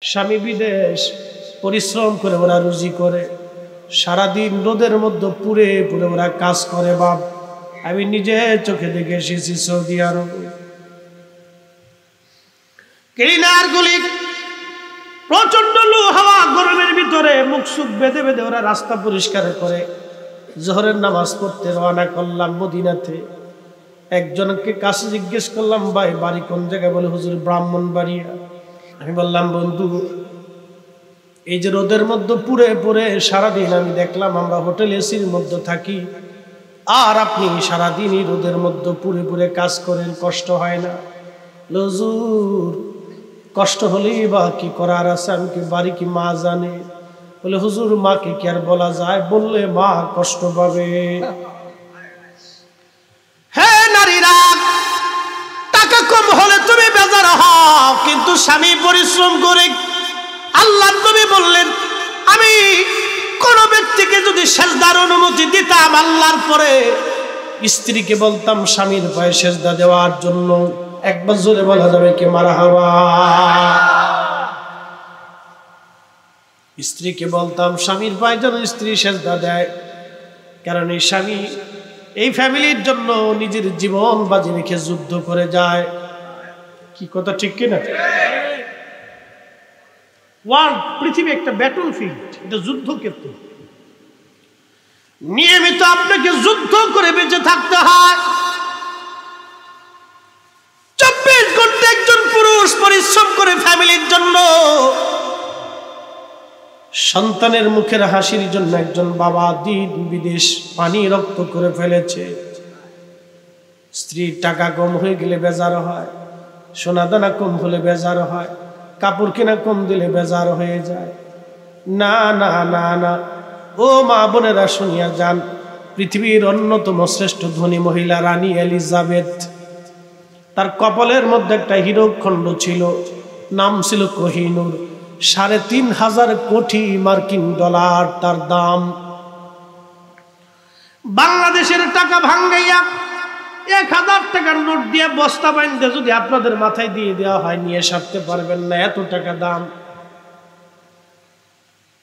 স্বামী বিদেশ, পরিশ্রম করে ওরা রুজি করে, সারাদিন রোদের মধ্যে পুড়ে পুড়ে ওরা কাজ করে। বাপ, আমি নিজে চোখে দেখে এসেছি সৌদি আরব। ক্লিনার গুলি প্রচন্ড লু হাওয়া, গরমের ভিতরে মুখ সুখ বেঁধে বেঁধে ওরা রাস্তা পরিষ্কার করে। জোহরের নামাজ পড়তে রওনা করলাম মদিনাতে। একজনকে কাছে জিজ্ঞেস করলাম, ভাই বাড়ি কোন জায়গায়? বলে হুজুর ব্রাহ্মণবাড়িয়া। আমি বললাম, বন্ধু এই যে রোদের মধ্যে পুড়ে পুড়ে সারাদিন আমি দেখলাম আমরা হোটেল এসির মধ্যে থাকি, আর আপনি সারাদিনই রোদের মধ্যে পুড়ে পুড়ে কাজ করেন, কষ্ট হয় না? হুজুর কষ্ট হলেই বা কি করার আছে, আমি কি বাড়ি কি মা জানে? বলে হুজুর মাকে কি আর বলা যায়? বললে মা কষ্ট পাবে। হ্যাঁ নারীরা, টাকা কম হলে তুমি বেজার হও, কিন্তু স্বামী পরিশ্রম করে। আল্লাহ নবী বললেন, আমি কোন ব্যক্তিকে যদি সেজদার অনুমতি দিতাম আল্লাহর পরে, স্ত্রীকে বলতাম স্বামীর পায়ে সেজদা দেওয়ার জন্য। একবার জোরে বলা যাবে কি মারহাবা? স্ত্রীকে বলতাম স্বামীর পায়ে যেন স্ত্রী সেজদা দেয়, কারণ এই স্বামী এই ফ্যামিলির জন্য নিজের জীবন বাজি রেখে যুদ্ধ করে যায়। কি কথা ঠিক কিনা? ওয়ার্ল্ড, পৃথিবী একটা ব্যাটল ফিল্ড, এটা যুদ্ধক্ষেত্র। নিয়মিত আপনাকে যুদ্ধ করে বেঁচে থাকতে হয়। 24 ঘন্টা একজন পুরুষ পরিশ্রম করে ফ্যামিলির জন্য। সন্তানের মুখের হাসির জন্য একজন বাবা দিন বিদেশ পানি রক্ত করে ফেলেছে। স্ত্রীর টাকা কম হয়ে গেলে বেজার হয়, সোনা দানা কম হলে বেজার হয়, কাপড় কেনা কম দিলে বেজার হয়ে যায়। না না না না, ও মা বোনেরা শুনিয়া যান, পৃথিবীর অন্যতম শ্রেষ্ঠ ধনী মহিলা রানী এলিজাবেথ, তার কপালের মধ্যে একটা হীরকখণ্ড ছিল, নাম ছিল কোহিনূর। ৩,৫০০ কোটি মার্কিন ডলার তার দাম। বাংলাদেশের টাকা ভাঙ্গাইয়া ১,০০০ টাকার নোট দিয়ে বস্তা বাইন্ধে যদি আপনাদের মাথায় দিয়ে দেওয়া হয়, নিয়ে সারতে পারবেন না, এত টাকা দাম।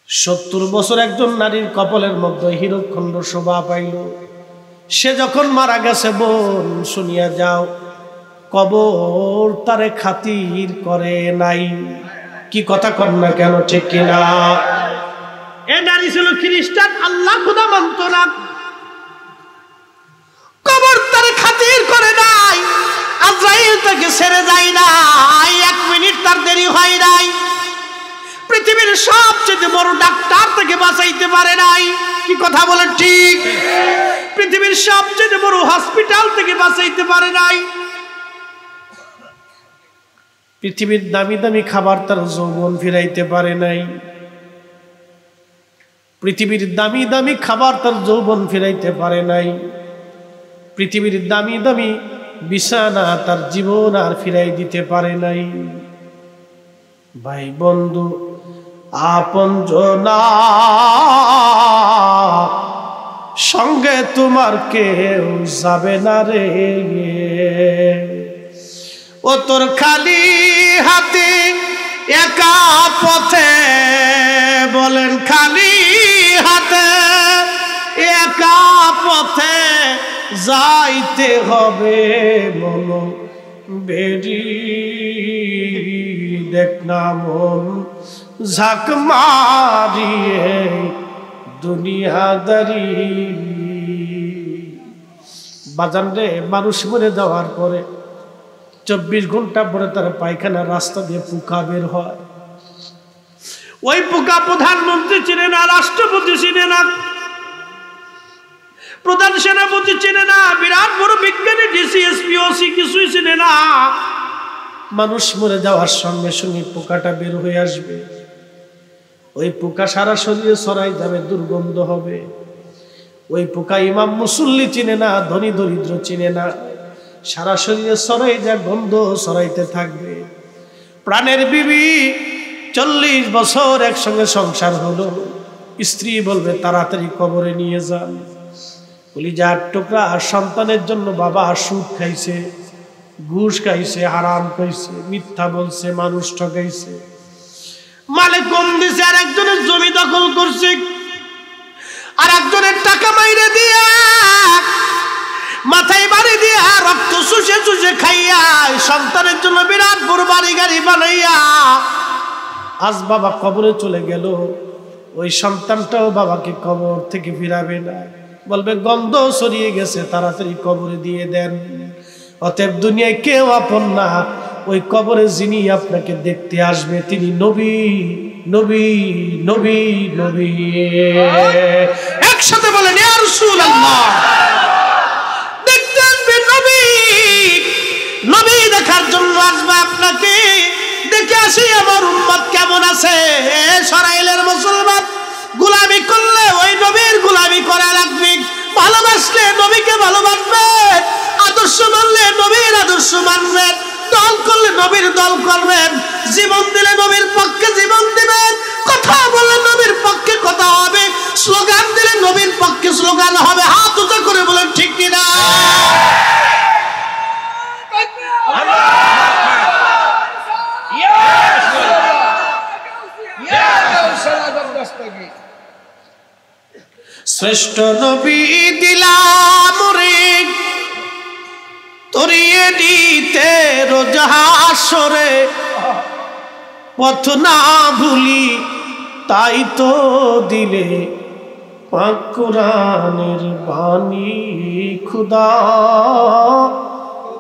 ৭০ বছর একজন নারীর কপালের মধ্যে হীরকখণ্ড শোভা পাইল। সে যখন মারা গেছে, বোন শুনিয়া যাও, কবর তারে খাতির করে নাই। কি কথা কর না কেন, ঠিক কিনা? এ নারী ছিল খ্রিস্টান, আল্লাহ খোদা মানত না, কবর তারে খাতির করে নাই, আজরাইল তাকে ছেড়ে যায় নাই, ১ মিনিট তার দেরি হয় নাই। পৃথিবীর সবচেয়ে বড় ডাক্তার তাকে বাঁচাইতে পারে নাই। কি কথা বলেন ঠিক? পৃথিবীর সবচেয়ে বড় হসপিটাল থেকে বাঁচাইতে পারে নাই। পৃথিবীর দামি দামি খাবার তার যৌবন ফিরাইতে পারে নাই। পৃথিবীর দামি দামি খাবার তার যৌবন ফিরাইতে পারে নাই। পৃথিবীর দামি দামি বিছানা তার জীবন আর ফিরাই দিতে পারে নাই। ভাই বন্ধু আপনজনা, সঙ্গে তোমার কেউ যাবে না রে। ও তোর খালি হাতে একা পথে, বলেন খালি হাতে একা পথে যাইতে হবে মন বেরি। দেখ না মন ঝাঁক মারিয়ে দুনিয়াদারি। বাজান রে, মানুষ মরে যাওয়ার পরে 24 ঘন্টা পরে তার পায়খানা রাস্তা দিয়ে পোকা বের হয়। ওই পোকা প্রধানমন্ত্রী চিনে না, রাষ্ট্রপতি চিনে না, প্রধান সেনাপতি চিনে না, বিরাট বড় বিজ্ঞানী ডিসিএসপি ওসি কিছুই চিনে না। মানুষ মরে যাওয়ার সঙ্গে সঙ্গে পোকাটা বের হয়ে আসবে। ওই পোকা সারা শরীরে ছড়াই যাবে, দুর্গন্ধ হবে। ওই পোকা ইমাম মুসল্লি চিনে না, ধনী দরিদ্র চিনে না, সারা শরীরে ছড়াই যা গন্ধ ছড়াইতে থাকবে। প্রাণের বিবি 40 বছর একসঙ্গে সংসার হলো, স্ত্রী বলবে তাড়াতাড়ি কবরে নিয়ে যান। কলিজার টুকরা সন্তানের জন্য বাবা সুদ খাইছে, ঘুষ খাইছে, হারাম খাইছে, মিথ্যা বলছে, মানুষ ঠকাইছে, কপালে কম দিছে, আর একজনের জমি দখল করছে, আর একজনের টাকা মাইরে দিয়া মাথায় বাড়ি দিয়া রক্ত চুষে চুষে খাইয়া সন্তানের জন্য বিরাট বড় বাড়ি গাড়ি বানাইয়া আজ বাবা কবরে চলে গেল। ওই সন্তানটাও বাবাকে কবর থেকে ফিরাবে না, বলবে গন্ধ ছড়িয়ে গেছে, তাড়াতাড়ি কবরে দিয়ে দেন। অতএব দুনিয়ায় কেউ আপন না, ওই কবরে যিনি আপনাকে দেখতে আসবে তিনি নবী, নবী, নবী, নবী। একসাথে বলেন ইয়া রাসূলুল্লাহ। দেখতে আসবে নবী, নবী দেখার জন্য আসবে আপনাকে। দেখে আসি আমার উম্মত কেমন আছে। সরাইলের মুসলমান গোলামি করলে ওই নবীর গোলামি করা লাগবে, ভালোবাসলে নবীকে ভালোবাসবেন, আদর্শ মানলে নবীর আদর্শ মানবেন, দল করলে নবীর দল করবেন, জীবন দিলে নবীর পক্ষে জীবন দিবেন, কথা বললে নবীর পক্ষে কথা হবে, স্লোগান দিলে নবীর পক্ষে স্লোগান হবে। হাত উঁচু করে বলেন ঠিক কিনা? শ্রেষ্ঠ নবী দিলাম রে তরিয়ে দিতে রোজ হাসরে, পথ না ভুলি তাই তো দিলে পাক কোরআনের বাণী। খুদা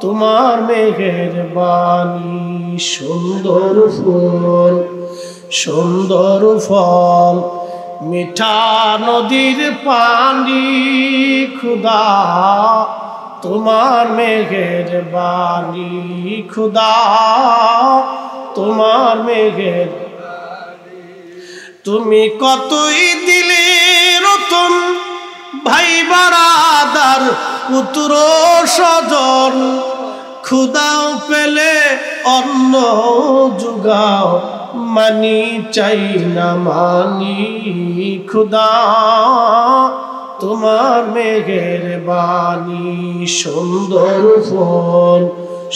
তোমার মেহেরবানি, সুন্দর ফুল সুন্দর ফল মিঠা নদীর পানি, খুদা তোমার মেহেরবানি, খুদা তোমার মেহের। তুমি কতই দিলে রতন ভাই বারাদার পুত্র স্বজন, খুদাও পেলে অন্ন জুগাও মানি চাই না মানি, খুদা তোমার মেহেরবানি। সুন্দর ফল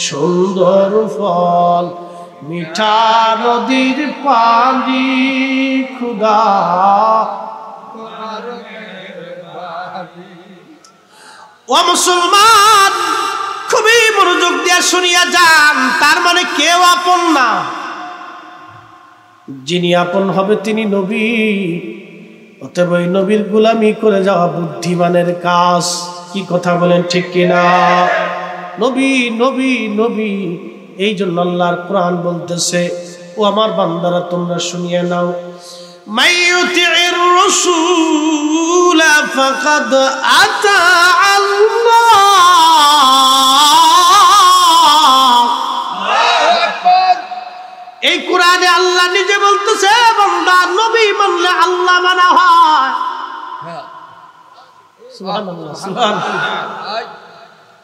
সুন্দর ফল মিঠা নদীর পানি, খুদা। ও মুসলমান, খুবই মনোযোগ দিয়ে শুনিয়া যান। তার মানে কেউ আপন না, যিনি আপন হবে তিনি নবী। অতএব ওই নবীর গোলামি করে যাওয়া বুদ্ধিমানের কাজ। কি কথা বলেন ঠিক কিনা? নবী নবী নবী, এই জন্য আল্লাহর কোরআন বলতেছে, ও আমার বান্দারা তোমরা শুনিয়ে নাও, মাইয়ুতির রাসূল ফাকাদ আতা আল্লাহ। এই কোরআনে আল্লাহ নিজে বলতেছে, বান্দা নবী মানলে আল্লাহ মানা হয়। সুবহানাল্লাহ, সুবহানাল্লাহ।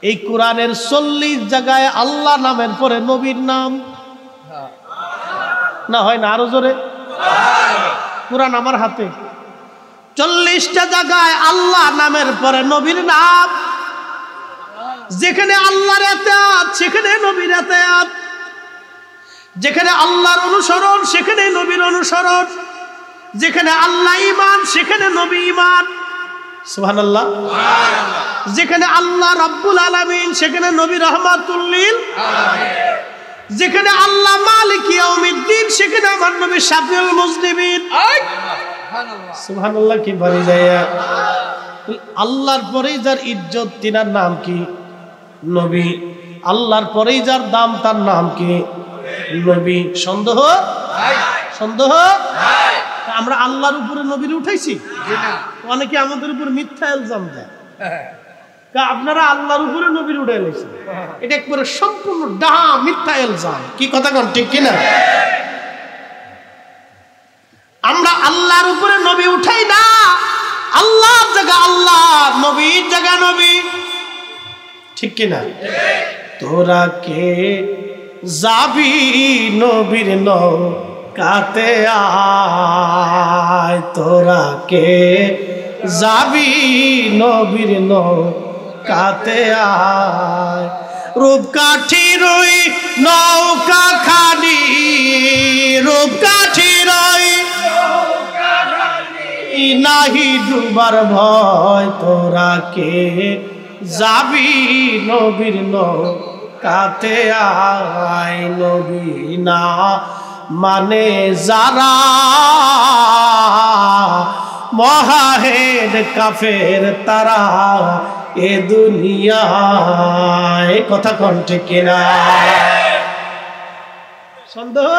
এই কোরআনের 40 জায়গায় আল্লাহ নামের পরে নবীর নাম না হয় না? আরো জোরে। কোরআন আমার হাতে, 40টা জায়গায় আল্লাহ নামের পরে নবীর নাম। যেখানে আল্লাহর ইতাআত সেখানে নবীর ইতাআত, যেখানে আল্লাহর অনুসরণ সেখানে নবীর অনুসরণ, যেখানে আল্লাহ ঈমান সেখানে নবী ঈমান। সুবহানাল্লাহ। যেখানে আল্লাহ রাব্বুল আলামিন সেখানে নবী রাহমাতুল লিল আলামিন, যেখানে আল্লাহ মালিক ইয়াউমিদ্দিন সেখানে আমার নবী শাফিউল মুজনিবিন। সুবহানাল্লাহ। কি বলি যায়, আল্লাহর পরেই যার ইজ্জত তিনার নাম কি? নবী। আল্লাহর পরেই যার দাম তার নাম কি? নবী। সন্দেহ? সন্দেহ? আমরা আল্লাহর উপরে নবীর উঠাইছি? অনেকে আমাদের উপর মিথ্যা ইলজাম দেয়, আপনারা আল্লাহর উপরে নবীর উঠে এলেছেন। এটা একবারে সম্পূর্ণ ডাহা মিথ্যা ইলজাম। কি কথা কোন ঠিক কিনা? আমরা আল্লাহর উপরে নবী উঠাই না, আল্লাহর জায়গা আল্লাহ, নবীর জায়গা নবী। ঠিক কিনা? তোরা কে যাবি নবীর নৌকাতে আয়, তোরা কে যাবি নবীর নৌকাতে আয়। রূপকাঠির ওই নৌকা খানি, রূপকাঠির ওই নাহি ডুবার ভয় তোরা কে যাবি নবীর নৌকাতে আয় নবী না মানে যারা মহাহেদ কাফের তারা এ দুনিয়ায় কথা কোন ঠিক কিনা সন্দেহ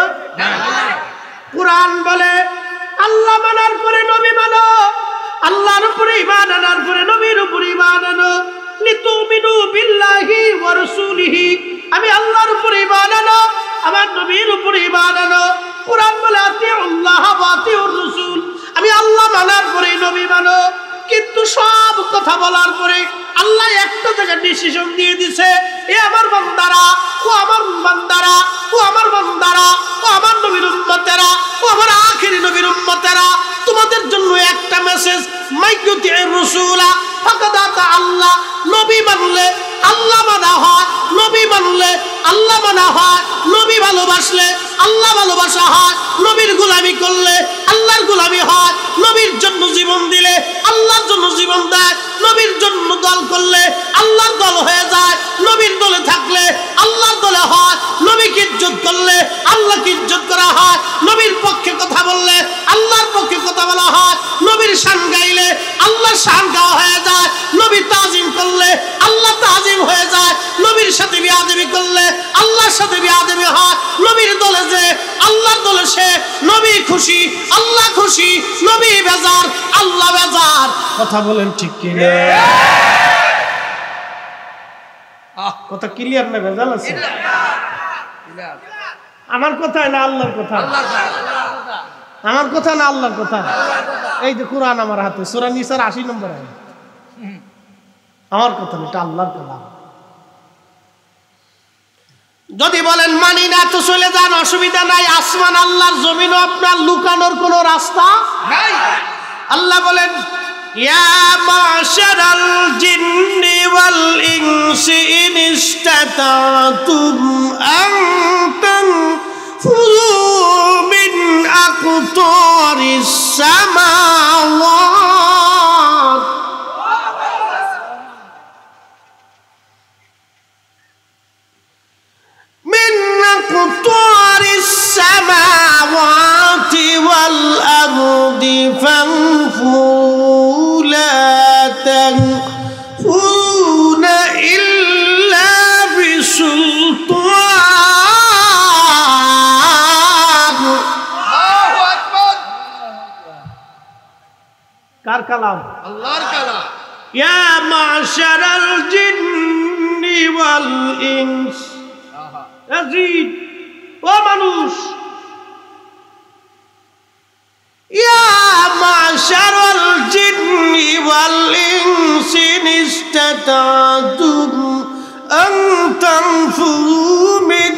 কুরআন বলে আল্লাহ মানার পরে নবী মানো আল্লাহর উপরে ঈমান আনার পরে নবীর উপরে ঈমান আনো লিতুমিনু বিল্লাহি ওয়া রাসূলিহি আমি আল্লাহর উপরে ঈমান আনো আমার নবীর উপরে ঈমান আনো কুরআন বলে আতিউল্লাহ ওয়া আতিউর রাসূল আমি আল্লাহ মানার পরে নবী মানো কিন্তু সব কথা বলার পরে আল্লাহ একটা জায়গায় ডিসিশন দিয়ে দিয়েছে এ আমার বান্দারা ও আমার বান্দারা ও আমার বান্দারা ও আমার নবীর উম্মতেরা ও আমার আখিরি নবীর উম্মতেরা তোমাদের জন্য একটা মেসেজ মাইয়ুতির রাসূলা ফাকাদাতা আল্লাহ নবী মানলে আল্লাহ মানা হয় নবী মানলে আল্লাহ মানা হয় নবী ভালোবাসলে আল্লাহ ভালোবাসা হয় নবীর গোলামি করলে আল্লাহর গোলামি হয় নবীর জন্য জীবন দিলে আল্লাহর জন্য জীবন দেয় নবীর জন্য দল করলে আল্লাহর দল হয়ে যায় নবীর দলে থাকলে আল্লাহর দলে হয় নবীকে ইজ্জত করলে আল্লাহকে ইজ্জত করা হয় নবীর পক্ষে কথা বললে আল্লাহর পক্ষে কথা বলা হয় নবীর শান গাইলে আল্লাহর শান গাওয়া হয়ে যায় নবী তাজিম করলে আল্লাহ তাজিম হয়ে যায় নবীর সাথে বিয়াদবি করলে আল্লাহর সাথে বিয়াদবি হয় নবীর দলে যে আল্লাহর দলে সে নবী খুশি আল্লাহ খুশি নবী বেজার আল্লাহ বেজার কথা বলেন ঠিক কি না কথা ক্লিয়ার না ভেজাল আছে আমার কথা না আল্লাহর কথা আমার কথা না আল্লাহর কথা এই যে কুরআন আমার হাতে সূরা নিসার 80 নম্বর আয়াত আমার কথা না এটা আল্লাহর কালাম যদি বলেন মানি না তো চলে যান অসুবিধা নাই আসমান আল্লাহর জমিনও আপনার লুকানোর কোনো রাস্তা নাই আল্লাহ বলেন ইয়া মাশারাল জিন্নি ওয়াল ইনসি ইন ইসতাতাতুম আন তানফুযু মিন আকতারিস সামাওয়াত من أقطار السماوات والأرض فانفروا لا تنفرون إلا بسلطان الله أكبر كار كلام الله كلام يا معشر الجن والإنس أزيد ومنوش يا معشر الجن والإنس إن استطعتم أن تنفذوا من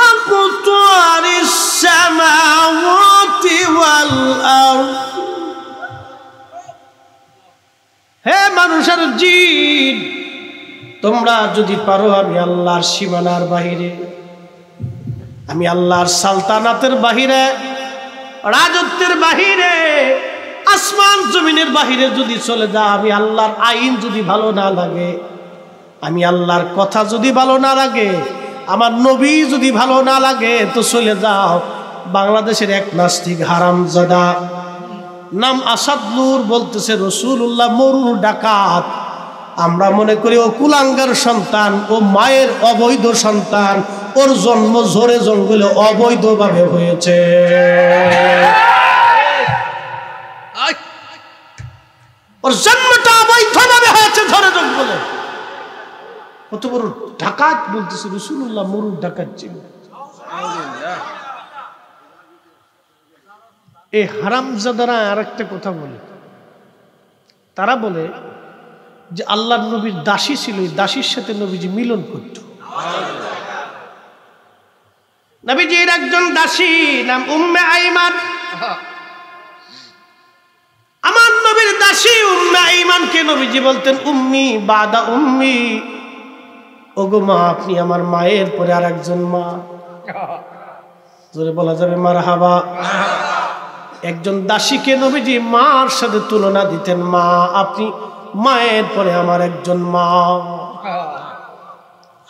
أقطار السماوات والأرض হে মানুষের জিন তোমরা যদি পারো আমি আল্লাহর সীমানার বাহিরে আমি আল্লাহর সালতানাতের বাহিরে রাজত্বের বাহিরে আসমান জমিনের বাহিরে যদি চলে যাও আমি আল্লাহর আইন যদি ভালো না লাগে আমি আল্লাহর কথা যদি ভালো না লাগে আমার নবী যদি ভালো না লাগে তো চলে যাও বাংলাদেশের এক নাস্তিক হারামজাদা নাম আসাদুর বলতেছে রাসূলুল্লাহ মরুর ডাকাত আমরা মনে করি ও কুলাঙ্গার সন্তান ও মায়ের অবৈধ সন্তান ওর জন্ম ঝোরে জঙ্গলে অবৈধভাবে হয়েছে ওর জন্মটা অবৈধভাবে হয়েছে ঝোরে জঙ্গলে কত বড় ডাকাত বলতেছে রাসূলুল্লাহ মরুর ডাকাত ছিল এই হারামজাদারা আরেকটা কথা বলে তারা বলে যে আল্লাহর নবীর দাসী ছিল এই দাসীর সাথে নবীজি মিলন করত নবীজির একজন দাসী নাম উম্মে আইমান আমার নবীর দাসী উম্মে আইমানকে নবীজি বলতেন উম্মি বাদা উম্মি ওগো মা আপনি আমার মায়ের পরে আর একজন মা জোরে বলা যাবে মারহাবা একজন দাসীকে নবীজি মার সাথে তুলনা দিতেন, মা আপনি মায়ের পরে আমার একজন মা।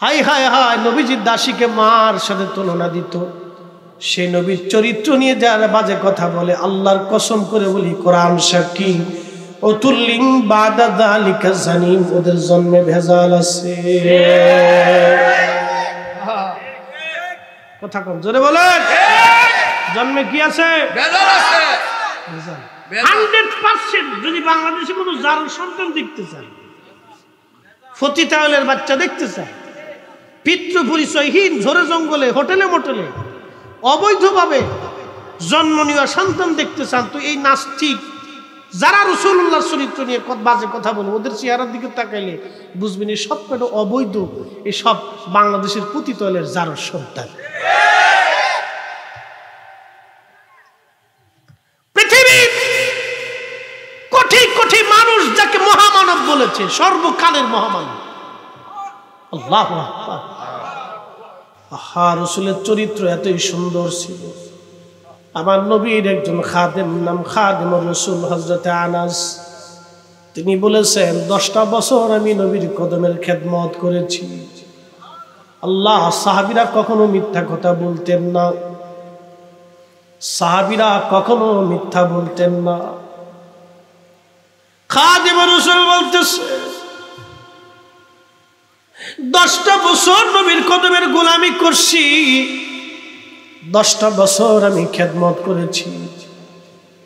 হাই হাই হাই, নবীজি দাসীকে মার সাথে তুলনা দিত। সেই নবীর চরিত্র নিয়ে যারা বাজে কথা বলে, আল্লাহর কসম করে বলি, কোরআন সাক্ষী, অতুল্লিং বাদা যালিকা জানিম, ওদের জন্মে ভেজাল আছে। কথা কম জোরে বলেন, জন্মে কি আছে? ভেজাল আছে। 100% যদি বাংলাদেশে কোনো জারুর সন্তান দেখতে চায়, ফতি তাওয়ালের বাচ্চা দেখতে চায়, পিতৃ পরিচয়হীন ঝোরে জঙ্গলে হোটেলে মোটেলে অবৈধভাবে জন্ম নেওয়া সন্তান দেখতে চান, তো এই নাস্তিক যারা রাসূলুল্লাহর চরিত্র নিয়ে বাজে কথা বলে, ওদের চেহারার দিকে তাকাইলে বুঝবেন এই সব কটা অবৈধ, এই সব বাংলাদেশের পতিত তৈলের জারুর সন্তান। পৃথিবীর কোটি কোটি মানুষ যাকে মহামানব বলেছে, সর্বকালের মহামানব, আল্লাহু আকবার। আহা, রাসূলের চরিত্র এতই সুন্দর ছিল। আমার নবীর একজন খাদেম, নাম খাদেমুর রাসূল হযরত আনাস, তিনি বলেছেন 10টা বছর আমি নবীর কদমের খেদমত করেছি। আল্লাহ, সাহাবীরা কখনো মিথ্যা কথা বলতেন না, সাহাবীরা কখনো মিথ্যা বলতেন না। খাদেমুর রাসূল বলতেছে 10টা বছর নবীর কদমের গোলামি করছি, 10টা বছর আমি খেদমত করেছি।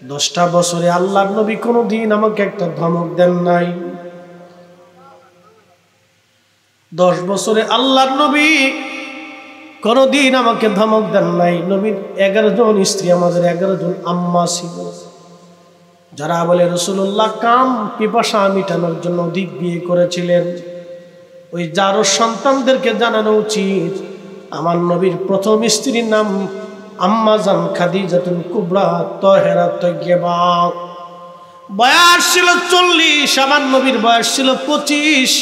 10টা বছরে আল্লাহর নবী কোনোদিন আমাকে একটা ধমক দেন নাই। 10 বছরে আল্লাহর নবী কোনোদিন আমাকে ধমক দেন নাই। নবীর 11 জন স্ত্রী, আমাদের 11 জন আম্মা ছিল, যারা বলে রাসূলুল্লাহ কাম পিপাসা মিটানোর জন্য অধিক বিয়ে করেছিলেন। ওই যারও সন্তানদেরকে জানানো উচিত, আমার নবীর প্রথম স্ত্রীর নাম আম্মা জান খাদিজাতুল কুবরা তাহেরা তাইয়্যিবা। বয়স ছিল 40, আমার নবীর বয়স ছিল 25।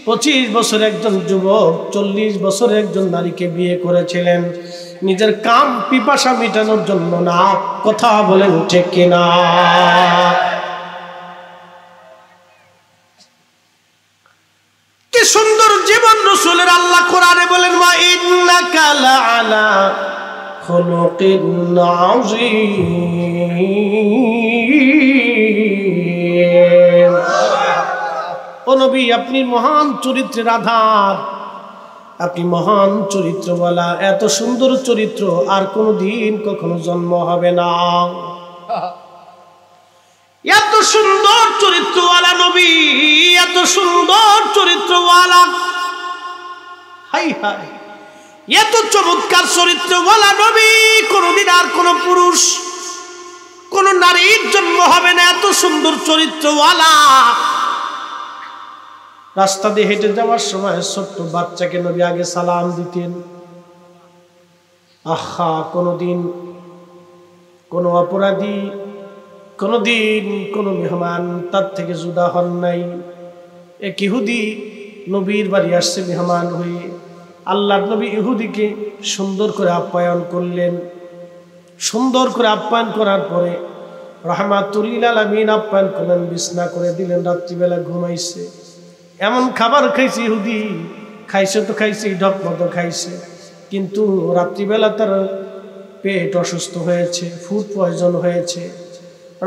25 বছর একজন যুবক 40 বছরে একজন নারীকে বিয়ে করেছিলেন, নিজের কাম পিপাসা মেটানোর জন্য না। কথা বলেন ঠিক কিনা? কি সুন্দর জীবন রাসূলের। আল্লাহ কোরআনে বলেন, মা ইন্নাকা লাআলা খুলুকিন আযীম। ও নবী, আপনি মহান চরিত্রের আধার, আপনি মহান চরিত্রওয়ালা। এত সুন্দর চরিত্র আর কোনোদিন কখনো জন্ম হবে না। এত সুন্দর চরিত্রওয়ালা নবী, এত সুন্দর চরিত্রওয়ালা, হাই হাই, এত চমৎকার চরিত্রওয়ালা নবী কোনদিন আর কোন পুরুষ, কোন নারীর জন্ম হবে না। এত সুন্দর চরিত্রওয়ালা। রাস্তা দিয়ে হেঁটে যাওয়ার সময় ছোট্ট বাচ্চাকে নবী আগে সালাম দিতেন। আহা, কোনদিন কোন অপরাধী, কোনদিন কোন মেহমান তার থেকে জুদা হন নাই। এক ইহুদি নবীর বাড়ি আসছে মেহমান হয়ে, আল্লাহর নবী ইহুদিকে সুন্দর করে আপ্যায়ন করলেন। সুন্দর করে আপ্যায়ন করার পরে রাহমাতুল লিল আলামিন আপ্যায়ন করলেন, বিছনা করে দিলেন, রাত্রিবেলা ঘুমাইছে। এমন খাবার খাইছে ইহুদি, খাইছে তো খাইছে, ঢক মতো খাইছে, কিন্তু রাত্রিবেলা তার পেট অসুস্থ হয়েছে, ফুড পয়জন হয়েছে।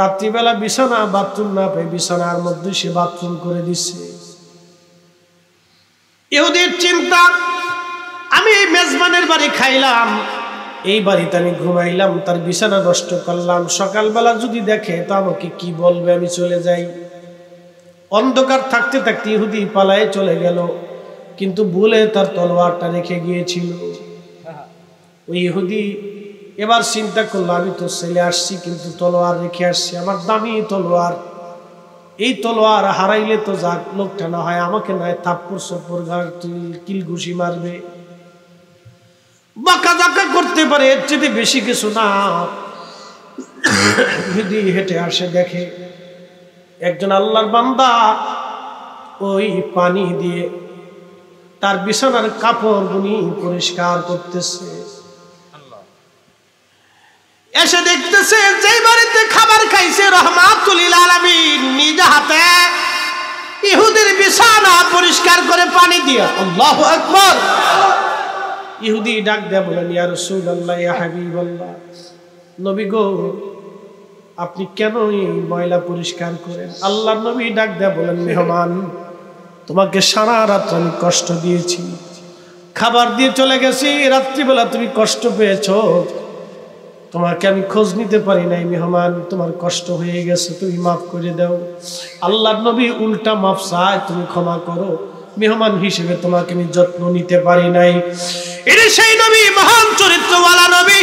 রাত্রিবেলা বিছানা, বাথরুম না পেয়ে বিছানার মধ্যে সে বাথরুম করে দিচ্ছে। ইহুদির চিন্তা, আমি এই মেজবানের বাড়ি খাইলাম, এই বাড়িতে আমি ঘুমাইলাম, তার বিছানা নষ্ট করলাম, সকালবেলা যদি দেখে তো আমাকে কি বলবে, আমি চলে যাই। অন্ধকার থাকতে থাকতে ইহুদি পালায়ে চলে গেল, কিন্তু ভুলে তার তলোয়ারটা রেখে গিয়েছিল। ওই ইহুদি এবার চিন্তা করলো, আমি তো ছেলে আসছি কিন্তু তলোয়ার রেখে আসছি, আমার দামি তলোয়ার, এই তলোয়ার হারাইলে তো যাক, লোকটা না হয় আমাকে নয় থাপ্পড় সপ্পড় কিল ঘুষি মারবে, বাঁকা জাকা করতে পারে, এর চেয়ে বেশি কিছু না। ইহুদি হেঁটে আসে, দেখে একজন আল্লাহর বান্দা ওই পানি দিয়ে তার বিছানার কাপড় গুনি পরিষ্কার করতেছে। এসে দেখতেছে যে বাড়িতে রাহমাতুল লিল আলামিন নিজ হাতে ইহুদির বিছানা পরিষ্কার করে পানি দিয়া। আল্লাহু আকবার। ইহুদি ডাক দেয়া বলেন, ইয়া রাসূলুল্লাহ, ইয়া হাবিবাল্লাহ, নবী গো, আপনি কেন এই ময়লা পরিষ্কার করেন? আল্লাহর নবী ডাক দেয়া বলেন, মেহমান, তোমাকে সারা রাত আমি কষ্ট দিয়েছি, খাবার দিয়ে চলে গেছি, রাত্রিবেলা তুমি কষ্ট পেয়েছো, তোমাকে আমি খোঁজ নিতে পারি নাই, মেহমান, তোমার কষ্ট হয়ে গেছে, তুমি মাফ করে দাও। আল্লাহর নবী উল্টা মাফ চায়, তুমি ক্ষমা করো, মেহমান হিসেবে তোমাকে আমি যত্ন নিতে পারি নাই। এটা সেই নবী, মহান চরিত্রওয়ালা নবী।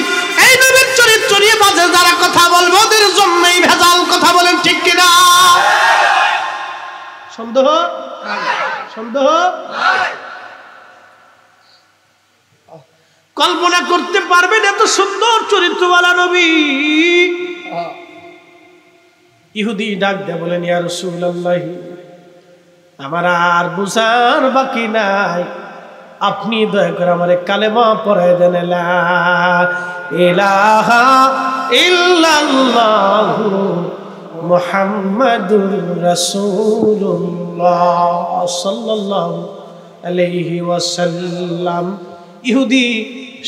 এই নবীর চরিত্র নিয়ে বাজে যারা কথা বলবে ওদের জন্যই ভেজাল কথা বলেন, ঠিক কিনা? সন্দেহ সন্দেহ কল্পনা করতে পারবেন এত সুন্দর চরিত্রওয়ালা নবী। ইহুদি ডাক দেয়া বলেন, ইয়া রাসূলুল্লাহ, আমার আর বুঝার বাকি নাই, আপনি দয়া করে আমারে কালেমা পড়ায় দেন, লা ইলাহা ইল্লাল্লাহু মুহাম্মাদুর রাসূলুল্লাহ সাল্লাল্লাহু আলাইহি ওয়াসাল্লাম। ইহুদি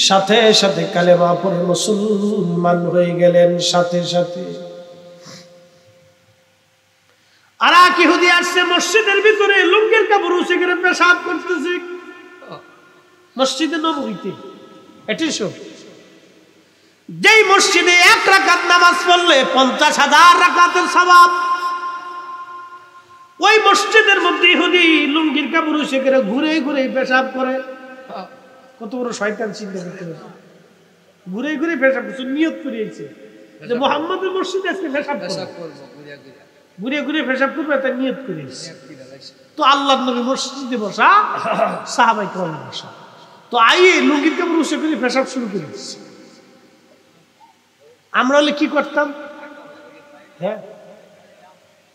সাথে সাথে কালেমা পড়ে মুসলমান হয়ে গেলেন সাথে সাথে। আর এক ইহুদি আসছে মসজিদের ভিতরে, লুঙ্গির কাপড় উঁচে করে পেশাব করতেছে মসজিদে নববীতে। এটাই সব, যেই মসজিদে 1 রাকাত নামাজ পড়লে 50,000 রাকাতের সওয়াব, ওই মসজিদের মধ্যে ইহুদি লুঙ্গির কাপড় উঁচে করে ঘুরে ঘুরে পেশাব করে। কত বড় শয়তান চিন্তা করতে হবে, ঘুরে ঘুরে পেশাব করছে, নিয়ত করিয়েছে যে মুহাম্মদের মসজিদে আজকে পেশাব করব, ঘুরে ঘুরে পেশাব করবে, তাই নিয়ত করিয়েছে। তো আল্লাহর নবী মসজিদে বসা, সাহাবায়ে কেরাম বসা, তো আইয়ে লুঙ্গির কাপড় উঁচে করে পেশাব শুরু করে দিচ্ছে। আমরা হলে কি করতাম? হ্যাঁ,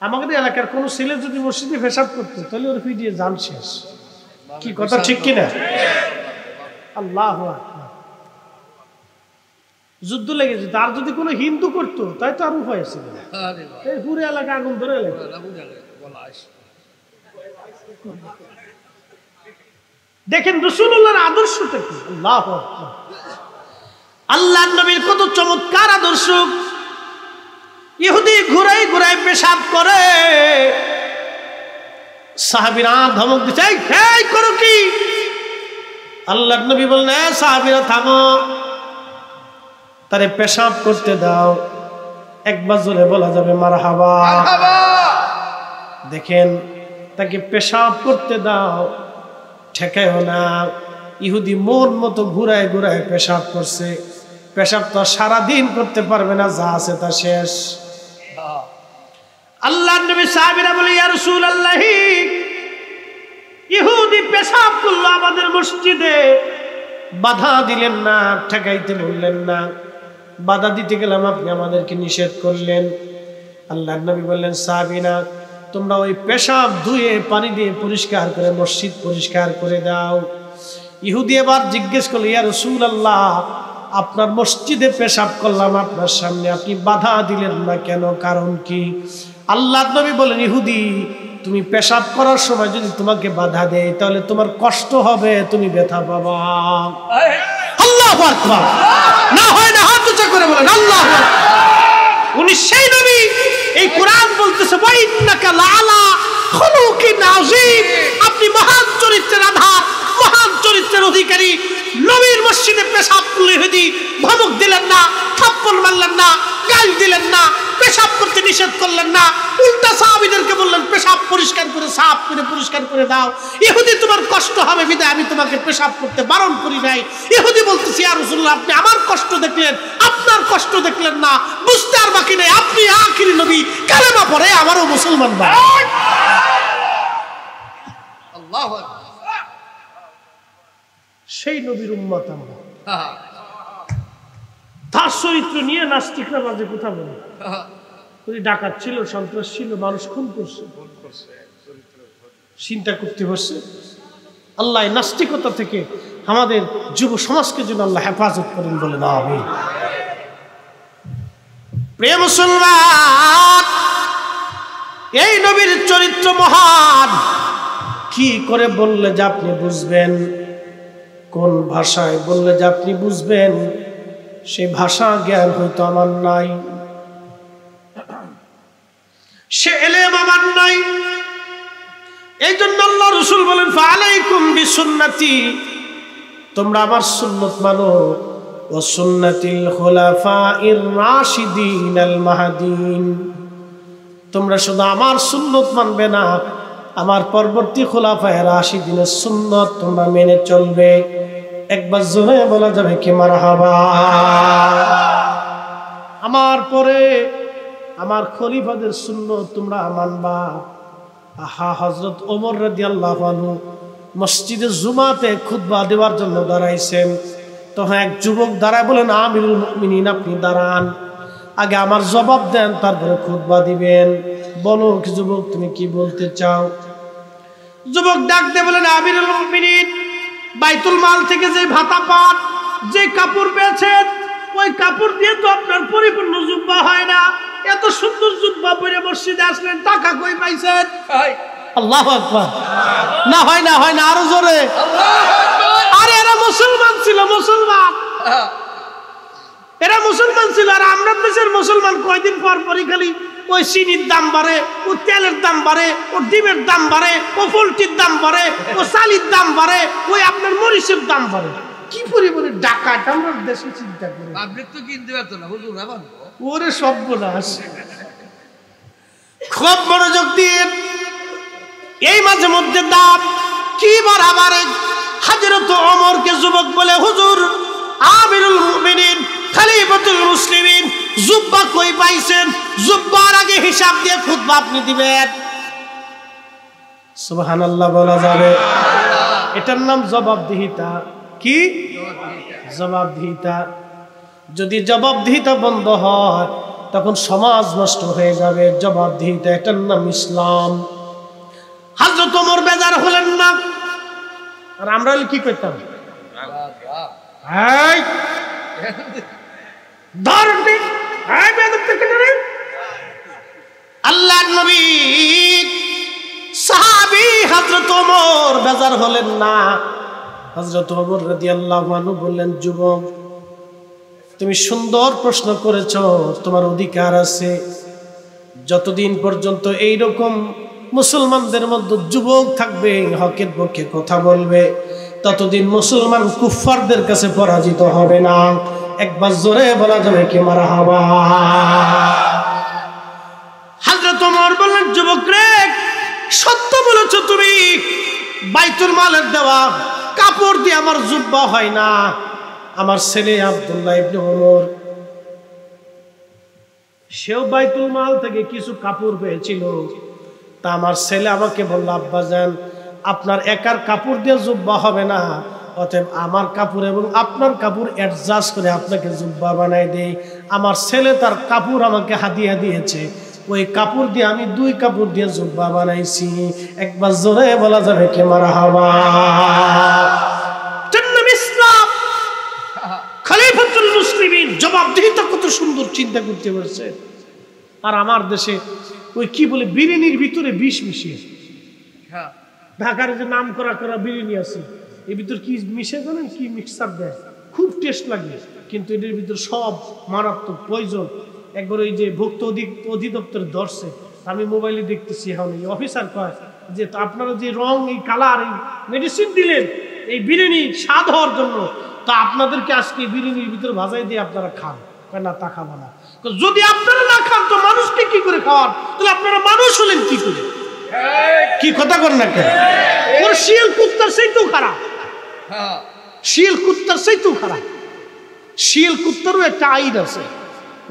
আমাদের এলাকার কোন ছেলে যদি মসজিদে পেশাব করতো তাহলে ওর পিটিয়ে জান শেষ। কি কথা ঠিক কিনা? আল্লাহু আকবার। যুদ্ধ লেগে যেত। আর যদি কোনো হিন্দু করতো তাই তো আর উপায় ছিল, এই পুরো এলাকা আগুন ধরে এলাকা। দেখেন রাসূলুল্লাহর আদর্শটা কি। আল্লাহু আকবার। আল্লাহর নবীর কত চমৎকার আদর্শ। ইহুদি ঘুরাই ঘুরাই পেশাব করে, সাহাবীরা ধমক দিচ্ছে, এই করো কি? আল্লাহর নবী বললেন, সাহাবীরা থামো, তারে পেশাব করতে দাও। একবার জোরে বলা যাবে মারহাবা। দেখেন, তাকে পেশাব করতে দাও, ঠেকায়ও না। ইহুদি মন মতো ঘুরায় ঘুরায় পেশাব করছে। পেশাব তো সারাদিন করতে পারবে না, যা আছে তা শেষ। আল্লাহর নবী সাহাবীরা বলে, ইয়া রাসূলুল্লাহ, ইহুদি পেশাব করলো আমাদের মসজিদে, বাধা দিলেন না, ঠেকাইতে বললেন না, বাধা দিতে গেলাম আপনি আমাদেরকে নিষেধ করলেন। আল্লাহর নবী বললেন, সাহাবীরা, তোমরা ওই পেশাব ধুয়ে পানি দিয়ে পরিষ্কার করে মসজিদ পরিষ্কার করে দাও। ইহুদি এবার জিজ্ঞেস করলো, ইয়া রাসূলুল্লাহ, আপনার মসজিদে পেশাব করলাম আপনার সামনে, আপনি বাধা দিলেন না কেন? কারণ কি? আল্লাহর নবী বলেন, ইহুদি, তুমি পেশাব করার সময় যদি তোমাকে বাধা দেয় তাহলে তোমার কষ্ট হবে, তুমি ব্যথা পাবা। আল্লাহু আকবার। না হয় না, হাত উঁচু করে বলেন আল্লাহু আকবার। উনি সেই নবী, এই কোরআন বলতেছে, ওয়া ইন্নাকা লাআলা খুলুকিন আযীম, আপনি মহান চরিত্রের আধার, মহান চরিত্রের অধিকারী। নবীর মসজিদে পেশাব করলে ইহুদি ধমক দিলেন না, থাপ্পড় মারলেন না, গাল দিলেন না, পেশাব করতে নিষেধ করলেন না, উল্টা সাহাবীদেরকে বললেন পেশাব পরিষ্কার করে সাফ করে পরিষ্কার করে দাও। ইহুদি, তোমার কষ্ট হবে বিধায় আমি তোমাকে পেশাব করতে বারণ করি নাই। ইহুদি বলতেছি, ইয়া রাসূলুল্লাহ, আপনি আমার কষ্ট দেখলেন, আপনার কষ্ট দেখলেন না, বুঝতে আর বাকি নেই, আপনি আখিরি নবী, কালেমা পড়ে আমারও মুসলমান ভাই। আল্লাহু আকবার। সেই নবীর উম্মত আমরা। তার চরিত্র নিয়ে নাস্তিকরা মাঝে কথা বলে, উনি ডাকাত ছিল, সন্ত্রাস ছিল, মানুষ খুন করছে, চিন্তা করতে হচ্ছে। আল্লাহ নাস্তিকতা থেকে আমাদের যুব সমাজকে যেন আল্লাহ হেফাজত করেন, বলে না আমিন। প্রিয় মুসলমান, এই নবীর চরিত্র মহান। কি করে বললে যে আপনি বুঝবেন, কোন ভাষায় বললে যে আপনি বুঝবেন, সেই ভাষা জ্ঞান হয়তো আমার নাই, সে এলেম আমার নাই। এই জন্য আল্লাহ রাসূল বলেন ফালাইকুম বিসুন্নতি, তোমরা আমার সুন্নত মানো, ও সুন্নাতিল খুলাফাইর রাশিদিন আল মাহদিন, তোমরা শুধু আমার সুন্নত মানবে না, আমার পরবর্তী খুলাফায়ে রাশিদিনের সুন্নত তোমরা মেনে চলবে। একবার জোরে বলা যাবে কি মারহাবা। আমার পরে আমার খলিফাদের সুন্নত তোমরা মানবা। আহা, হযরত ওমর রাদিয়াল্লাহু আনহু মসজিদে জুমাতে খুতবা দেওয়ার জন্য দাঁড়াইছেন। তখন এক যুবক দাঁড়ায় বলেন, আমিরুল মুমিনিন আপনি দাঁড়ান, আগে আমার জবাব দেন, তারপরে খুতবা দিবেন। বলো কি যুবক, তুমি কি বলতে চাও? যুবক ডাক দিয়ে বলেন, আমিরুল মুমিনিন, বাইতুল মাল থেকে যে ভাতা পান, যে কাপড় পেয়েছেন, ওই কাপড় দিয়ে তো আপনার পরিপূর্ণ জুব্বা হয় না। এত সুন্দর জুব্বা পরে মসজিদে আসলেন, টাকা কই পাইছেন? আল্লাহু আকবার। না হয় না, হয় না, আরো জোরে। আরে এরা মুসলমান ছিল, মুসলমান, এরা মুসলমান ছিল। আর আমরা দেশের মুসলমান কয়দিন পর পরই খালি ওই চিনির দাম বাড়ে, ও তেলের দাম বাড়ে, ও ডিমের দাম বাড়ে, ও পোলট্রির দাম বাড়ে, ও চালির দাম বাড়ে, ওই আপনার মরিচের দাম বাড়ে। কি পরিমাণে ডাকাত আমরা দেশে, চিন্তা করি। তো কিনতে পারতো না হুজুর, ওরে সর্বনাশ। খুব মনোযোগ দিয়ে এই মাঝে মধ্যে দাম কি বাড়াবাড়ে। হযরত ওমরকে যুবক বলে, হুজুর, আমিরুল মুমিনিন, খলিফাতুল মুসলিমিন, জুব্বা কই পাইছেন? জুব্বার আগে হিসাব দিয়ে খুতবা আপনি দিবেন। সুবহানাল্লাহ বলা যাবে? এটার নাম জবাবদিহিতা। কি জবাবদিহিতা? যদি জবাবদিহিতা বন্ধ হয় তখন সমাজ নষ্ট হয়ে যাবে। জবাবদিহিতা, এটার নাম ইসলাম। হযরত ওমর বেজার হলেন না। আর আমরা কি করতাম? এই ধরবি, এই বেদব থেকে ধরে। আল্লাহর নবী সাহাবী হযরত ওমর বেজার হলেন না। হযরত ওমর রাদিয়াল্লাহু আনহু বললেন, যুবক, তুমি সুন্দর প্রশ্ন করেছো, তোমার অধিকার আছে। যতদিন পর্যন্ত এইরকম মুসলমানদের মধ্যে যুবক থাকবে, হকের পক্ষে কথা বলবে, ততদিন মুসলমান কুফফারদের কাছে পরাজিত হবে না। একবার জোরে বলা যাবে কি মারহাবা। হযরত ওমর বললেন, যুবক রে, সত্য বলেছো তুমি। বাইতুল মালের দেওয়া কাপড় দিয়ে আমার জুব্বা হয় না। আমার ছেলে আব্দুল্লাহ ইবনে ওমর, সেও বাইতুল মাল থেকে কিছু কাপড় পেয়েছিল। তা আমার ছেলে আমাকে বলল, আব্বাজান, আপনার একার কাপড় দিয়ে জুব্বা হবে না, অতএব আমার কাপড় এবং আপনার কাপড় অ্যাডজাস্ট করে আপনাকে জুব্বা বানাই দেই। আমার ছেলে তার কাপড় আমাকে হাদিয়া দিয়েছে, ওই কাপড় দিয়ে আমি 2 কাপড় দিয়ে জুব্বা বানাইছি। একবার জোরে বলা যাবে কি মারহাবা। ইসলাম, খলিফাতুল মুসলিমিন, জবাবদিহিতা কত সুন্দর চিন্তা করতে পারছে। আর আমার দেশে ওই কি বলে, বিরিয়ানির ভিতরে বিষ মিশিয়ে। ঢাকার যে নাম করা করা বিরিয়ানি আছে, এর ভিতর কি মিশে জানেন? কি মিক্সার দেয়, খুব টেস্ট লাগে, কিন্তু এদের ভিতর সব মারাত্মক পয়জন। একবার ওই যে ভুক্ত অধিদপ্তর ধরছে, আমি মোবাইলে দেখতেছি, এখন এই অফিসার কয় যে আপনারা যে রং, এই কালার, এই মেডিসিন দিলেন এই বিরিয়ানি স্বাদ হওয়ার জন্য, তা আপনাদেরকে আজকে বিরিয়ানির ভিতরে ভাজাই দিয়ে আপনারা খান। না, তা খাবো না। যদি আপনারা না খান তো মানুষকে কি করে খাওয়ান? তাহলে আপনারা মানুষ হলেন কি করে? কি কথা কর না কেন? ওর শিয়াল কুত্তার চাইতেও খারাপ, শিয়াল কুত্তার চাইতেও খারাপ। শিয়াল কুত্তারও একটা আইন আছে,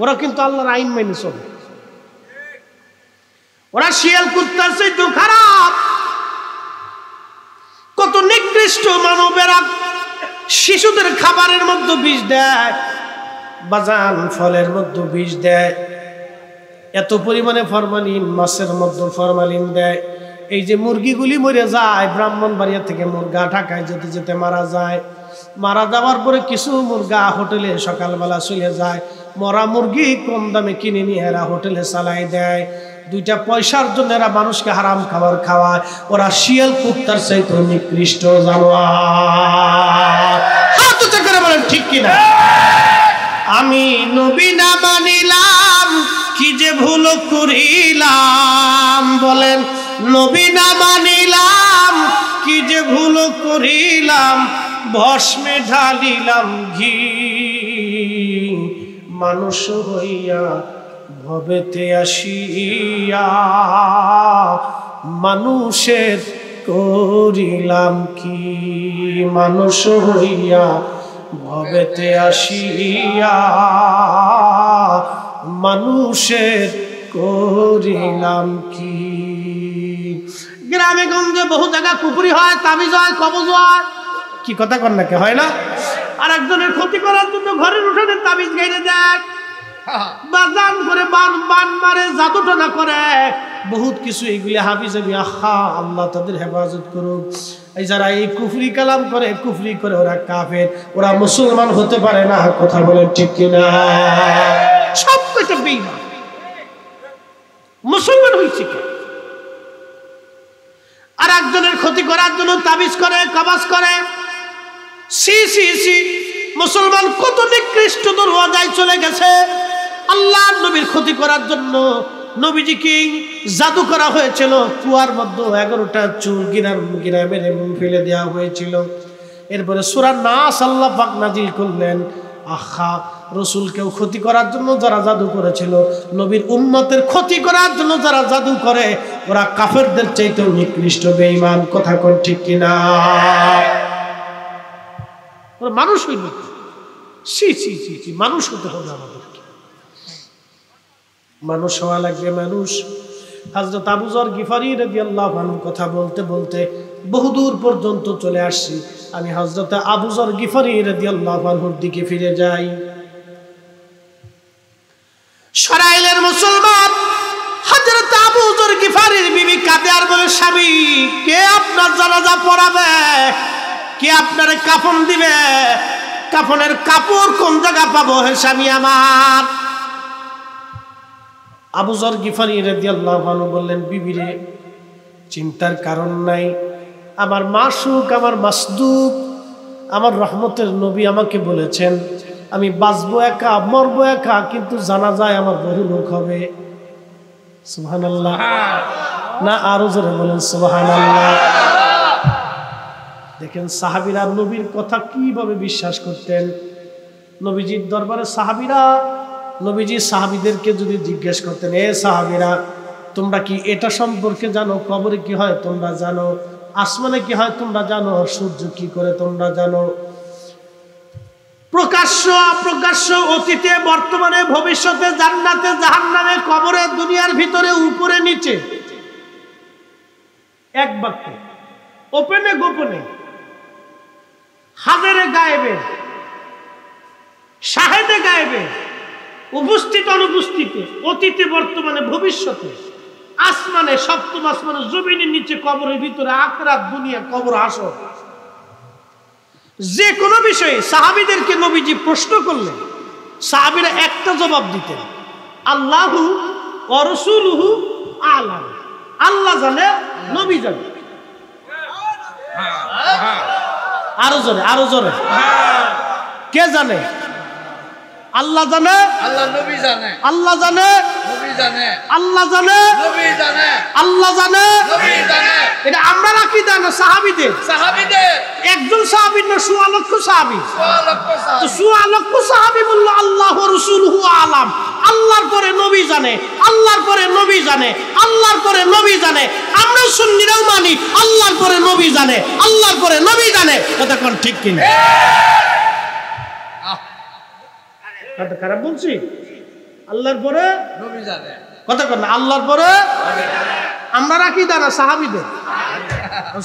ওরা কিন্তু আল্লাহর আইন মেনে চলে। ওরা শিয়াল কুত্তার চাইতেও খারাপ। কত নিকৃষ্ট মানবেরা শিশুদের খাবারের মধ্যে বিষ দেয়, বাজান ফলের মধ্যে বিষ দেয়, এত পরিমাণে ফরমালিন, মাছের মধ্যে ফরমালিন দেয়। এই যে মুরগিগুলি মরে যায়, ব্রাহ্মণবাড়িয়া থেকে মুরগা ঢাকায় যেতে যেতে মারা যায়। মারা যাওয়ার পরে কিছু মুরগা হোটেলে সকালবেলা চলে যায়, মরা মুরগি কম দামে কিনে নিয়ে এরা হোটেলে চালাই দেয়। দুইটা পয়সার জন্য এরা মানুষকে হারাম খাবার খাওয়ায়। ওরা শিয়াল কুত্তার চাইতে নিকৃষ্ট জানোয়ার। হাত উঁচু করে বলেন ঠিক কিনা? আমি নবী না মানিলাম কি যে ভুল করিলাম, বলেন নবী না মানিলাম কি যে ভুল করিলাম, ভস্মে ঢালিলাম ঘি, মানুষ হইয়া ভবেতে আসিয়া মানুষের করিলাম কি, মানুষ হইয়া ভবেতে আসিয়া মানুষের করিলাম কি। গ্রামে গঞ্জে বহু জায়গা কুপুরি হয়, তাবিজ হয়, কবজ হয়, কি কথা কন নাকি হয় না? আর একজনের ক্ষতি করার জন্য ঘরের উঠানে তাবিজ গাইলে দেয়, বাজান করে বান মারে, জাদু টোনা করে, বহুত কিছু। এগুলি হাফিজ আহা আল্লাহ তাদের হেফাজত করুক। এই যারা এই কুফরি কালাম করে, কুফরি করে, ওরা কাফের, ওরা মুসলমান হতে পারে না। কথা বলেন ঠিক কিনা? সব কয়টা বেঈমান। মুসলমান হয়েছে কি? আর একজনের ক্ষতি করার জন্য তাবিজ করে, কবাজ করে। সি সি সি, মুসলমান কত নিকৃষ্ট দরওয়াজায় চলে গেছে। আল্লাহর নবীর ক্ষতি করার জন্য নবীজিকে জাদু করা হয়েছিল। কুয়ার মধ্যে 11টা চুল গিরা মেরে ফেলে দেওয়া হয়েছিল। এরপরে সূরা নাস আল্লাহ পাক নাজিল করলেন। আহা, রসুলকেও ক্ষতি করার জন্য যারা জাদু করেছিল, নবীর উম্মতের ক্ষতি করার জন্য যারা জাদু করে, ওরা কাফেরদের চাইতেও নিকৃষ্ট বেঈমান। কথা কোন ঠিক কিনা? ওরা মানুষ হইল, সি সি সি সি, মানুষ হতে হবে আমাদেরকে, মানুষ হওয়া লাগবে। মানুষ। হযরত আবু যর গিফারি রাদিয়াল্লাহু আনহু কথা বলতে বলতে বহুদূর পর্যন্ত চলে আসছি। আমি হযরত আবু যর গিফারি রাদিয়াল্লাহু আনহুর দিকে ফিরে যাই। সরাইলের মুসলমান হযরত আবু যর গিফারির বিবি কাঁদে আর বলে, স্বামী, কে আপনার জানাজা পড়াবে? কে আপনার কাফন দিবে? কাফনের কাপড় কোন জায়গা পাবো হে স্বামী আমার? আবু যর গিফারি রাদিয়াল্লাহু আনহু বললেন, বিবিরে, চিন্তার কারণ নাই। আমার মাসুক, আমার মাসদুক, আমার রহমতের নবী আমাকে বলেছেন, আমি বাঁচবো একা, মরবো একা, কিন্তু জানা যায় আমার বহু লোক হবে। সুবহানাল্লাহ না? আরো জোরে বলেন সুবহানাল্লাহ। দেখেন সাহাবীরা নবীর কথা কিভাবে বিশ্বাস করতেন। নবীজির দরবারে সাহাবীরা, নবীজি সাহাবীদেরকে যদি জিজ্ঞেস করতেন, এ সাহাবীরা, তোমরা কি এটা সম্পর্কে জানো? কবরে কি হয় তোমরা জানো? আসমানে কি হয় তোমরা জানো? সূর্য কি করে তোমরা জানো? প্রকাশ্য অপ্রকাশ্য, অতীতে, বর্তমানে, ভবিষ্যতে, জান্নাতে, জাহান্নামে, কবরে, দুনিয়ার ভিতরে, উপরে, নিচে, এক বাক্যে, ওপেনে গোপনে, হাজারে গায়েবে, শাহেদে গায়েবে, উপস্থিত অনুপস্থিতে, অতীতে, বর্তমানে, ভবিষ্যতে, আসমানে, সপ্তম আসমানে, জমিনের নিচে, কবরের ভিতরে, আখিরাত, দুনিয়া, কবর, হাসর, যে কোনো বিষয়ে সাহাবীদেরকে নবীজি প্রশ্ন করলেন, সাহাবীরা একটা জবাব দিতেন, আল্লাহু ওয়া রাসূলুহু আ'লাম। আল্লাহ জানে, নবী জানে। আরো জোরে, আরো জোরে। কে জানে? আল্লাহ জানে, আল্লাহ নবী জানে, আল্লাহ জানে, নবী জানে, আল্লাহ জানে, নবী জানে, আল্লাহ জানে, নবী জানে। এটা আমরা রাখি না সাহাবীদের। সাহাবীদের একজন সাহাবীর না, সোয়া লক্ষ সাহাবী। তো 16 লক্ষ সাহাবী বলল আল্লাহ ওয়া রাসূলুহু আ'লাম। আল্লাহর পরে নবী জানে, আল্লাহর পরে নবী জানে, আল্লাহর পরে নবী জানে। আমরা সুন্নিরাও মানি আল্লাহর পরে নবী জানে, আল্লাহর পরে নবী জানে। কথা কোন ঠিক কিনা? কথা খারাপ বলছি? আল্লাহর পরে নবী জানে, কথা কোন? আল্লাহর পরে আমরা রাখি না সাহাবীদের।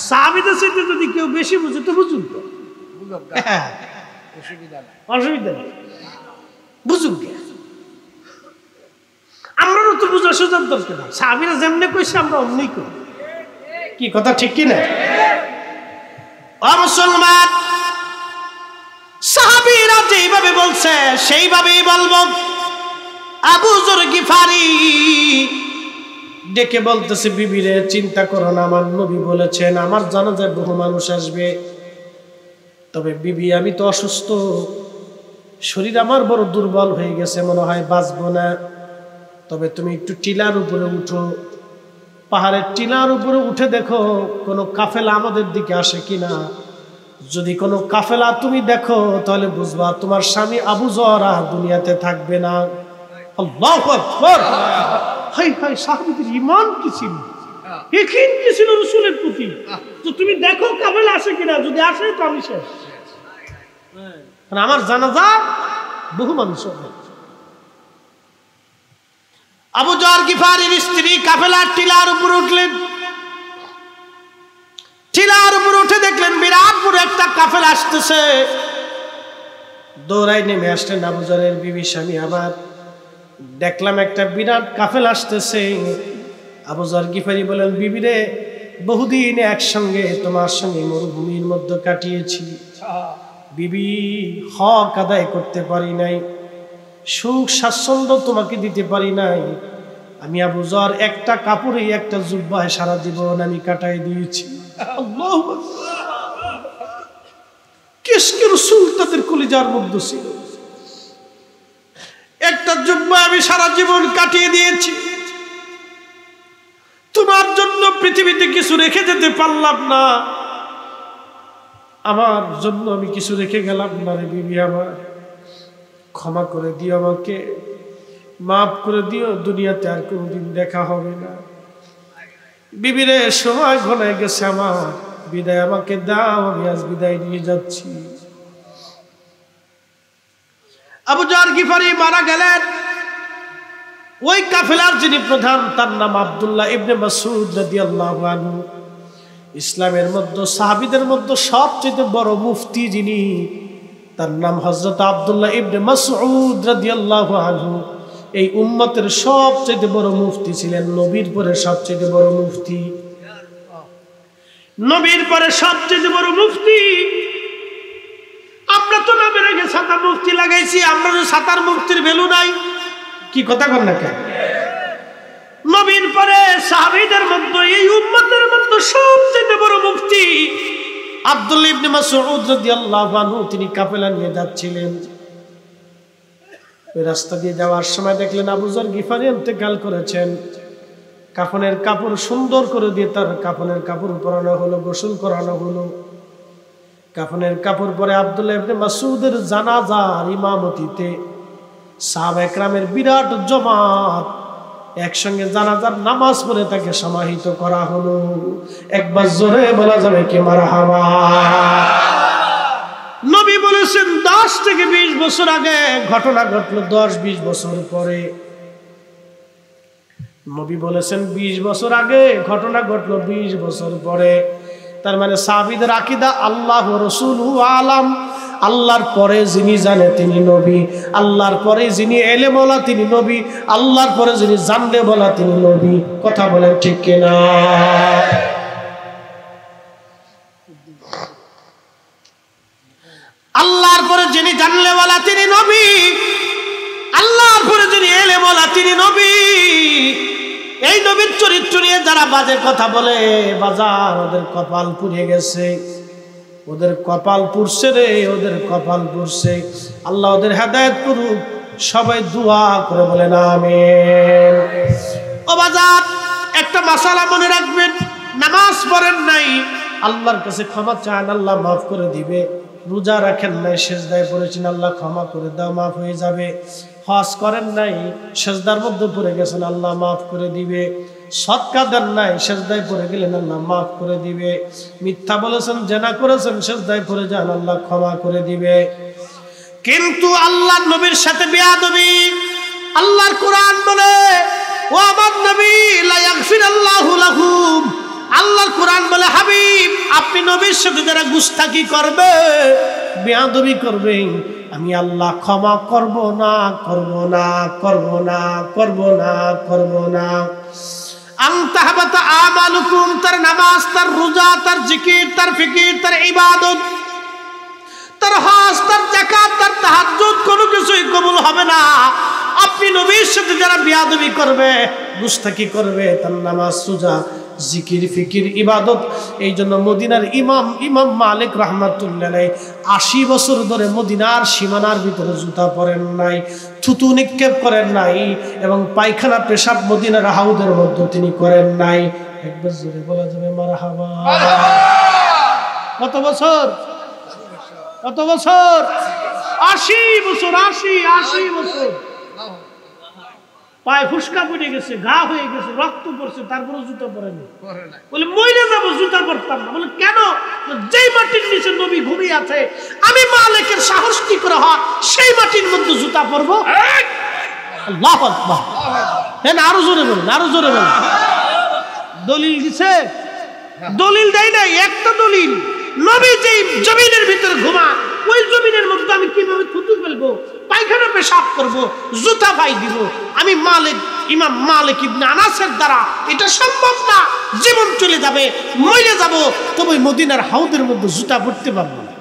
সাহাবীদের সাথে যদি কেউ বেশি বুঝে তো বুঝুন, তো বুঝব না, অসুবিধা নাই, অসুবিধা নেই, বুঝুন। আমরাও তো বুঝার সুযোগ দরকার না। সাহাবীরা যেমনি কইছে আমরা অমনি করি। কি কথা ঠিক কি না? ও মুসলমান, সাহাবীরা যেইভাবে বলছে সেইভাবেই বলবো। আবু যর গিফারি ডেকে বলতেছে, বিবি রে চিন্তা করো না, আমার নবী বলেছেন আমার জানাজায় বহু মানুষ আসবে। তবে বিবি আমি তো অসুস্থ, শরীর আমার বড় দুর্বল হয়ে গেছে, মনে হয় বাঁচবো না। তবে তুমি একটু টিলার উপরে উঠো, পাহাড়ের টিলার উপরে উঠে দেখো কোনো কাফেলা আমাদের দিকে আসে কিনা। যদি কোনো কাফেলা তুমি দেখো তাহলে বুঝবা তোমার স্বামী আবু যর আর দুনিয়াতে থাকবে না। আল্লাহু আকবার। হাই হাই, সাহাবীদের ঈমান কি ছিল, ইয়াকিন কি ছিল রাসূলের প্রতি। তো তুমি দেখো কাফেলা আসে কিনা, যদি আসে তো আমি শেষ, আমার জানাজা বহু মানুষ হবে। আবু যর গিফারির স্ত্রী কাফেলার টিলার উপর উঠলেন। টিলার উপর উঠে দেখলেন বিরাট বড় একটা কাফেলা আসতেছে। দৌড়াই নেমে আসলেন আবু যরের বিবি, স্বামী আমার, দেখলাম একটা বিরাট কাফেলা আসতেছে। আবু যর গিফারি বলেন, বিবি রে বহুদিন একসঙ্গে তোমার সঙ্গে মরুভূমির মধ্যে কাটিয়েছি, বিবি হক আদায় করতে পারি নাই, সুখ স্বাচ্ছন্দ্য তোমাকে দিতে পারি নাই। আমি আবু যর একটা কাপড়ে একটা জুব্বায় সারা জীবন আমি কাটাই দিয়েছি। আল্লাহু আকবার। কিসকে রাসূল তাদের কলিজার মধ্যে ছিল, একটা জুব্বা আমি সারা জীবন কাটিয়ে দিয়েছি। তোমার জন্য পৃথিবীতে কিছু রেখে যেতে পারলাম না, আমার জন্য আমি কিছু রেখে গেলাম না রে বিবি আমার, ক্ষমা করে দিও, আমাকে মাফ করে দিও, দুনিয়াতে আর কোনোদিন দেখা হবে না। বিবিরে সময় ঘনায় গেছে আমার, বিদায় আমাকে দাও, আমি আজ বিদায় নিয়ে যাচ্ছি। আবু যর গিফারি মারা গেলেন। ওই কাফেলার যিনি প্রধান তার নাম আব্দুল্লাহ ইবনে মাসউদ রাদিয়াল্লাহু আনহু। ইসলামের মধ্যে সাহাবীদের মধ্যে সবচেয়ে বড় মুফতি যিনি, তার নাম হযরত আব্দুল্লাহ ইবনে মাসউদ রাদিয়াল্লাহু আনহু। এই উম্মতের সবচেয়ে বড় মুফতি ছিলেন, নবীর পরে সবচেয়ে বড় মুফতি, নবীর পরে সবচেয়ে বড় মুফতি। আমরা তো নামের আগে সাতা মুফতি লাগাইছি, আমরা যে সাতার মুফতির ভ্যালু নাই, কি কথা কন না কেন? নবীর পরে সাহাবীদের মধ্যে এই উম্মতের মধ্যে সবচেয়ে বড় মুফতি আব্দুল্লাহ ইবনে মাসউদ রাদিয়াল্লাহু আনহু। তিনি কাফেলা নিয়ে যাচ্ছিলেন, ওই রাস্তা দিয়ে যাওয়ার সময় দেখলেন আবু যর গিফারি ইন্তেকাল করেছেন। কাফনের কাপড় সুন্দর করে দিয়ে তার কাফনের কাপড় পরানো হলো, গোসল করানো হলো। কাফনের কাপড় পরে আব্দুল্লাহ ইবনে মাসউদের জানাজার ইমামতিতে সাহাবায়ে কেরামের বিরাট জমাত একসঙ্গে জানাজার নামাজ পড়ে তাকে সমাহিত করা হলো। একবার জোরে বলা যাবে কি মারহাবা। নবী বলেছেন 10 থেকে 20 বছর আগে ঘটনা ঘটলো, 10-20 বছর পরে। নবী বলেছেন 20 বছর আগে ঘটনা ঘটলো, 20 বছর পরে। তার মানে সাহাবীদের আকীদা আল্লাহ ওয়া রাসূলুহু আলাম, আল্লাহর পরে যিনি জানে তিনি নবী, আল্লাহর পরে যিনি এলেম ওয়ালা তিনি নবী, আল্লাহর পরে যিনি জানলে বলা তিনি নবী। কথা বলেন ঠিক কিনা? আল্লাহর পরে যিনি জানলে ওয়ালা তিনি নবী, আল্লাহর পরে যিনি এলেম ওয়ালা তিনি নবী। এই নবীর চরিত্র নিয়ে যারা বাজে কথা বলে, বাজার ওদের কপাল পুড়ে গেছে, ওদের কপাল পুড়ছে রে, ওদের কপাল পুড়ছে। আল্লাহ ওদের হেদায়েত করুক, সবাই দোয়া করে বলেন আমিন। ও বাজার, একটা মাসালা মনে রাখবেন, নামাজ পড়েন নাই, আল্লাহর কাছে ক্ষমা চান, আল্লাহ মাফ করে দিবে। রোজা রাখেন নাই, সেজদায় পড়েছেন, আল্লাহ ক্ষমা করে দাও, মাফ হয়ে যাবে। হজ করেন নাই, সেজদার মধ্যে পড়ে গেছেন, আল্লাহ মাফ করে দিবে। সদকা দেন নাই, সেজদায় পড়ে গেলেন, আল্লাহ মাফ করে দিবে। মিথ্যা বলেছেন, জেনা করেছেন, সেজদায় পড়ে যান, আল্লাহ ক্ষমা করে দিবে। কিন্তু আল্লাহর নবীর সাথে বেয়াদবি, আল্লাহর কোরআন বলে ও আমার নবী লা ইয়াগফিরাল্লাহু লাহুম, আল্লাহর কোরআন বলে হাবিব আপনি নবীর সাথে যারা গুস্তাখি করবে, বেয়াদবি করবে, আমি আল্লাহ ক্ষমা করব না, করব না, করব না, করব না, করব না। আনতাহাবাতা আমালুকুম, তার নামাজ, তার রোজা, তার জিকির, তার ফিকির, তার ইবাদত, তার হজ, তার যাকাত, তার তাহাজ্জুদ কোনো কিছুই কবুল হবে না। আপনি নবীর সাথে যারা বিয়াদবি করবে, গুস্তাকি করবে, তার নামাজ রোজা জিকির ফিকির ইবাদত। এই জন্য মদিনার ইমাম মালিক রাহমাতুল্লাহ আলাইহি ৮০ বছর ধরে মদিনার সীমানার ভিতরে জুতা পরেন নাই, থুতু নিক্ষেপ করেন নাই, এবং পায়খানা পেশাব মদিনার হাউদের মধ্যে তিনি করেন নাই। একবার জোরে বলা যাবে মারহাবা। কত বছর? কত বছর? ৮০ বছর। ৮০ বছর। পায়ে ফুসকা পড়ে গেছে, ঘা হয়ে গেছে, রক্ত পড়ছে, তারপরে জুতা পরেনি। বলে মইরা যাবো, জুতা পরতাম না। বলে কেন? যেই মাটির নিচে নবী ঘুমিয়ে আছে, আমি মালিকের সাহস কি করে হয় সেই মাটির মধ্যে জুতা পরবো? আল্লাহু আকবার। হ্যাঁ, আরো জোরে বলেন, আরো জোরে বলেন। দলিল দিছে? দলিল দেয় নাই। একটা দলিল, নবী যেই জমিনের ভিতরে ঘুমা, ওই জমিনের মধ্যে আমি কিভাবে থুতু ফেলবো, পায়খানা পেশাব করবো, জুতা পাই দিব? আমি ইমাম মালিক ইবনে আনাসের দ্বারা এটা সম্ভব না। জীবন চলে যাবে, মরে যাব, তবে মদিনার হাউদের মধ্যে জুতা পড়তে পারবো না।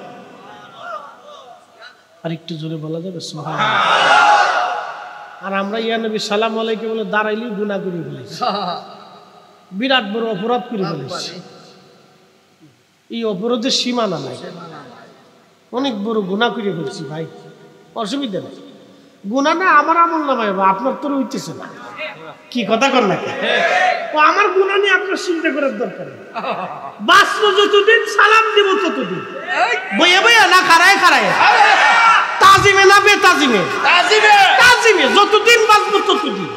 আর একটু জোরে বলা যাবে সুবহানাল্লাহ। আর আমরা ইয়া নবী সালাম আলাইকুম বলে দাঁড়াইলেই গুনাহ করে ফেলেছি, বিরাট বড় অপরাধ করে ফেলেছি। এই অপরাধের সীমানা নাই, অনেক বড় গুনাহ করে ফেলছি ভাই। অসুবিধা নেই, গুনাহ না আমার আমল নামায়, আপনার তো হইতেছে না। কি কথা কর না? ও আমার গুনাহ নিয়ে আপনার চিন্তা করার দরকার নেই। বাঁচবো যতদিন, সালাম দিব ততদিন। বইয়া বইয়া না খারায় খারায়, তাজিমে না বেতাজিমে, তাজিমে যতদিন বাঁচবো ততদিন।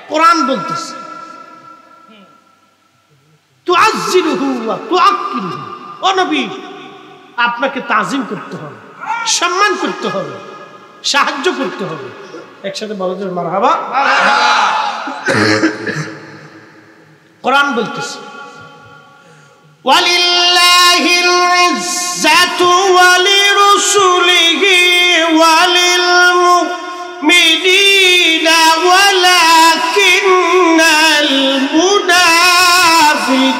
কোরআন বলতেছে তুআজ্জিরুহু ওয়া তুআক্কিরুহু। ও নবী, আপনাকে তাজিম করতে হবে, সম্মান করতে হবে, সাহায্য করতে হবে। একসাথে বলা যাবে মারহাবা। কোরআন বলতেছে ওয়ালিল্লাহিল ইজ্জাতু ওয়ালিরুসুলিহি ওয়ালিল মুমিনিনা ওয়ালাকিন্নাল মুনাফিক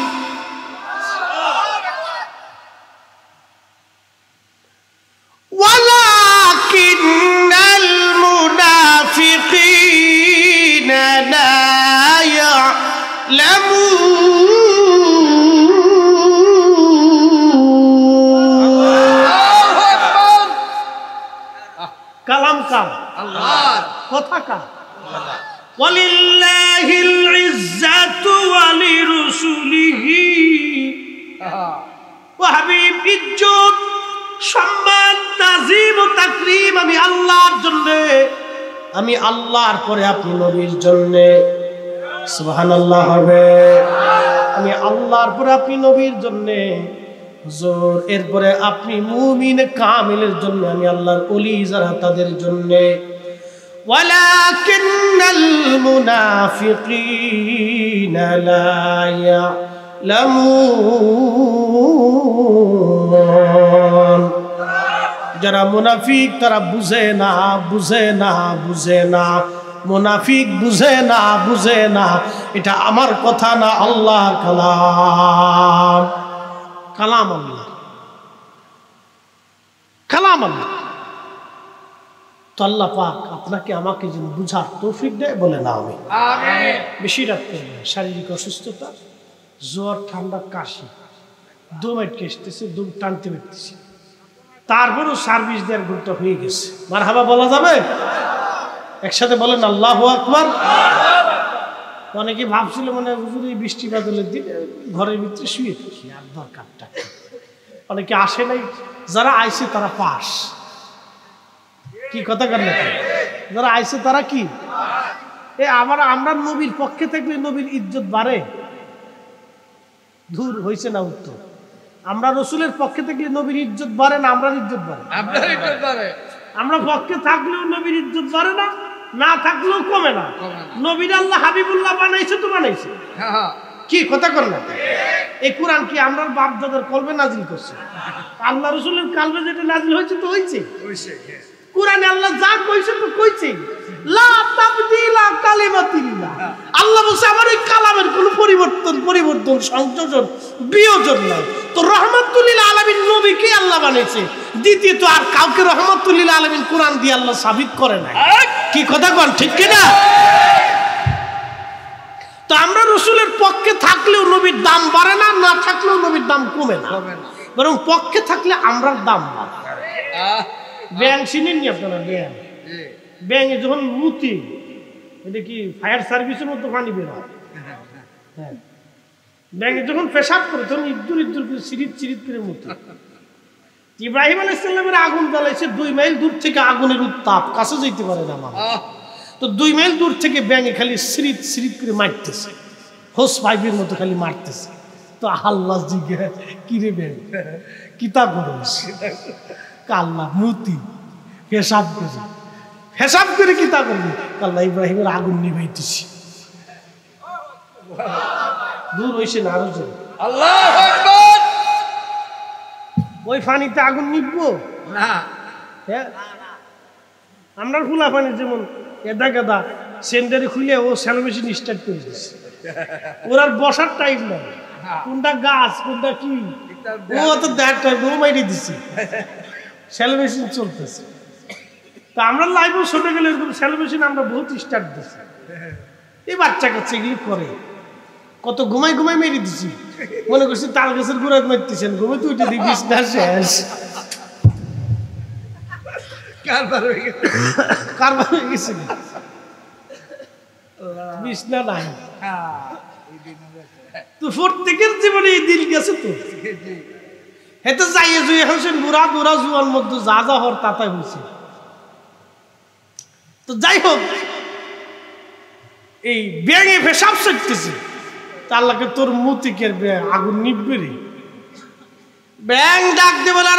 ওয়ালাকিন্নাল মুনাফিকিনা লা কালাম কার? আল্লাহর। কথা কার? ওয়ালিল্লাহিল ইজ্জাতু ওয়ালিরুসুলিহি। ও হাবিব, ইজ্জত, সম্মান, তাজিম ও তাকরীম আমি আল্লাহর জন্য, আমি আল্লাহর পরে আপনি নবীর জন্য। সুবহানাল্লাহ হবে। আমি আল্লাহর পরে আপনি নবীর জন্য, হুজুর এরপরে আপনি মুমিন কামিলের জন্য, আমি আল্লাহর ওলি যারা তাদের জন্য। ওয়ালাকিন্নাল মুনাফিকিনা লা ইয়ালামুন। যারা মুনাফিক তারা বুঝে না, বুঝে না, বুঝে না। মুনাফিক বুঝে না, বুঝে না। এটা আমার কথা না, আল্লাহর কালাম। কালাম আল্লাহ, কালাম আল্লাহ। তো আল্লাহ পাক আপনাকে আমাকে যেন বুঝার তৌফিক দেয়, বলে না আমি। বেশি রাত করবেন, শারীরিক অসুস্থতা, জ্বর, ঠান্ডা, কাশি, দম আটকে আসতেছে, দম টানতে পারতেছি, তারপরও সার্ভিস দেওয়ার ঘন্টা হয়ে গেছে। মারহাবা বলা যাবে? একসাথে বলেন আল্লাহু আকবার। অনেকে ভাবছিল মনে হয় হুজুর এই বৃষ্টি বাদলের দিন ঘরের ভিতরে শুয়ে থাকি, আর দরকারটা। অনেকে আসে নাই, যারা আইছে তারা পাস। কি কথা কর না? যারা আইছে তারা কি? আমরা নবীর পক্ষে থাকলে নবীর ইজ্জত বাড়ে? দূর হয়েছে না উত্তর। আমরা রসুলের পক্ষে থাকলে নবীর ইজ্জত বাড়ে না আমরার ইজ্জত বাড়ে? আমরা পক্ষে থাকলেও নবীর ইজ্জত বাড়ে না, না থাকলেও কমে না। নবীর আল্লাহ হাবিবুল্লাহ বানাইছে তো বানাইছে। কি কথা কর না? এই কোরআন কি আমরা বাপ দাদার কলবে নাজিল করছে? আল্লাহ রসুলের কালবে যেটা নাজিল হয়েছে তো হয়েছে। কোরআনে আল্লাহ যা কইছে তো কইছে, লা তাবদিলা কালিমাতিল্লাহ। আল্লাহ বলছে আমার এই কালামের কোনো পরিবর্তন সংযোজন বিয়োজন নাই। তো রহমাতুল লিল আলামিন নবীকে আল্লাহ বানাইছে, দ্বিতীয়ত আর কাউকে রহমাতুল লিল আলামিন কোরআন দিয়ে আল্লাহ সাবিত করে না। কি কথা বল, ঠিক কিনা? তো আমরা রসুলের পক্ষে থাকলেও নবীর দাম বাড়ে না, না থাকলেও নবীর দাম কমে না, বরং পক্ষে থাকলে আমরার দাম বাড়ে। ব্যাং চিনেননি আপনারা? ব্যাঙে যখন মুতি, এটা কি ফায়ার সার্ভিসের মতো পানি বের হয়। হ্যাঁ, ব্যাঙে যখন পেশাব করে তখন ইদ্দুর করে চিরিত করে মুতি। ইব্রাহিম আলাইহিস সালামের আগুন জ্বালাইছে 2 মাইল দূর থেকে, আগুনের উত্তাপ কাছে যেতে পারে না মানুষ। তো 2 মাইল দূর থেকে ব্যাঙে খালি সিরিত করে মারতেছে, হোস পাইপের মতো খালি মারতেছে। তো আল্লাহ জিজ্ঞাসা, কি রে ব্যাঙ, কিতা করস? কাল্লা মুতি পেশাব করে, হিসাব করে কিতা করবি? আল্লাহ ইব্রাহিমের আগুন নিভাইতেছি। দূর হইছে না আরো যে আল্লাহু আকবার। ওই পানিতে আগুন নিববো না, হ্যাঁ? আমরা ফুলা পানি যেমন এদা গাদা সেন্টারে খুলে ও স্যালো মেশিন স্টার্ট করে দিচ্ছে, ওর আর বসার টাইম নাই, কোনটা গাছ কোনটা কি ও তো দেখার টাইম ও মাইরে দিচ্ছে, স্যালো মেশিন চলতেছে। তা আমরা লাইভও ছোটে গেলে এরকম স্যালো মেশিন আমরা বহুত স্টার্ট দিচ্ছি। এই বাচ্চা কাচ্চা এগুলি করে, কত ঘুমাই মেরে দিছি, মনে করছি তাল গাছের গোড়ায় মারতেছেন, ঘুমে তো উঠে দিস না, শেষ কারবার হয়ে গেছে, বিছনা নাই। তো প্রত্যেকের জীবনে এই দিন গেছে। তো হেতে যাইয়ে জুই এখন বুড়া জুয়ার মধ্যে যা যা হর তাতাই হয়েছে। তো যাই হোক, এই ব্যাঙে পেশাব করতেছে, আল্লাহকে তোর মুতিকের আগুন নিববে রে। ব্যাঙ ডাক দে বলে,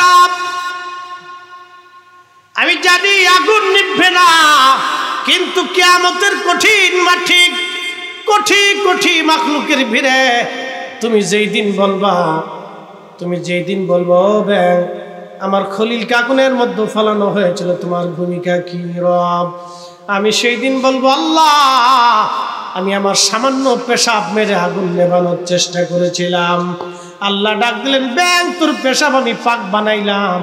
আমি জানি আগুন নিববে না, কিন্তু কিয়ামতের কঠিন মাঠে কোটি মাখলুকের ভিড়ে তুমি যেই দিন বলবো ব্যাঙ আমার খলিলকে আগুনের মধ্যে ফেলানো হয়েছিল, তোমার ভূমিকা কি রব? আমি সেই দিন বলবো, আল্লাহ আমি আমার সামান্য পেশাব মেরে আগুন নেভানোর চেষ্টা করেছিলাম। আল্লাহ ডাক দিলেন, ব্যাঙ তোর পেশাব আমি পাক বানাইলাম,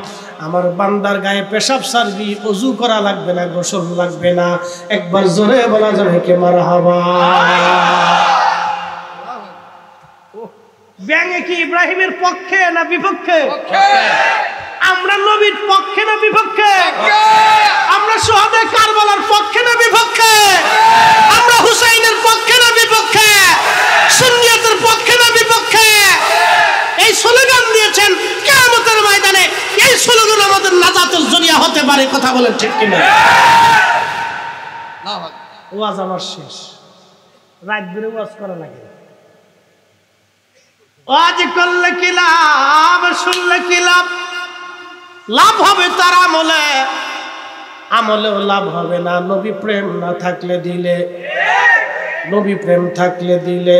আমার বান্দার গায়ে পেশাব সারবি, ওযু করা লাগবে না, গোসল লাগবে না। একবার জোরে বলা যাবে কে মারহাবা। ব্যাঙে কি ইব্রাহিমের পক্ষে না বিপক্ষে? আমরা নবীর পক্ষে না বিপক্ষে? আমরা শহীদ কারবালার পক্ষে না বিপক্ষে? আমরা হুসাইনের পক্ষে না বিপক্ষে? সুন্নিয়তের পক্ষে না বিপক্ষে? এই স্লোগান দিয়েছেন কিয়ামতের ময়দানে, এই স্লোগান আমাদের নাজাতের জরিয়া হতে পারে। কথা বলেন ঠিক কিনা? ওয়াজ আমার শেষ, রাত ধরে ওয়াজ করা লাগে। ওয়াজ করলে কি লাভ, শুনলে কি লাভ? লাভ হবে তার আমলেও লাভ হবে না। নবী প্রেম না থাকলে দিলে, নবী প্রেম থাকলে দিলে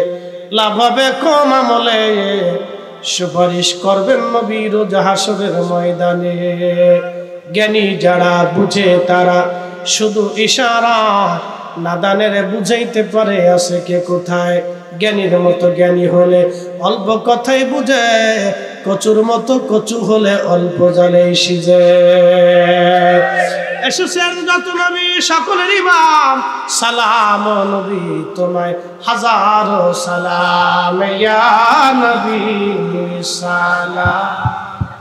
লাভ হবে কম আমলে। সুপারিশ করবেন নবী রোজ হাসরের ময়দানে। জ্ঞানী যারা বুঝে তারা শুধু ইশারা, নাদানের বুঝাইতে পারে আছে কে কোথায়। জ্ঞানীর মতো জ্ঞানী হলে অল্প কথাই বুঝে, কচুর মতো কচু হলে অল্প জালেই সিজে। এসেছেন যত নবী সকলের ইমাম, সালাম নবী তোমায় হাজারো সালাম, ইয়া নবী সালাম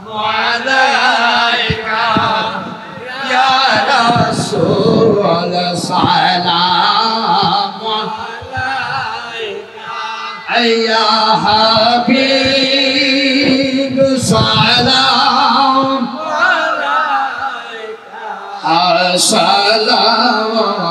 আলাইকা ইয়া রাসূল সালাম আলাইকা ইয়া হাবিব সালাম আলাইকা সালাম।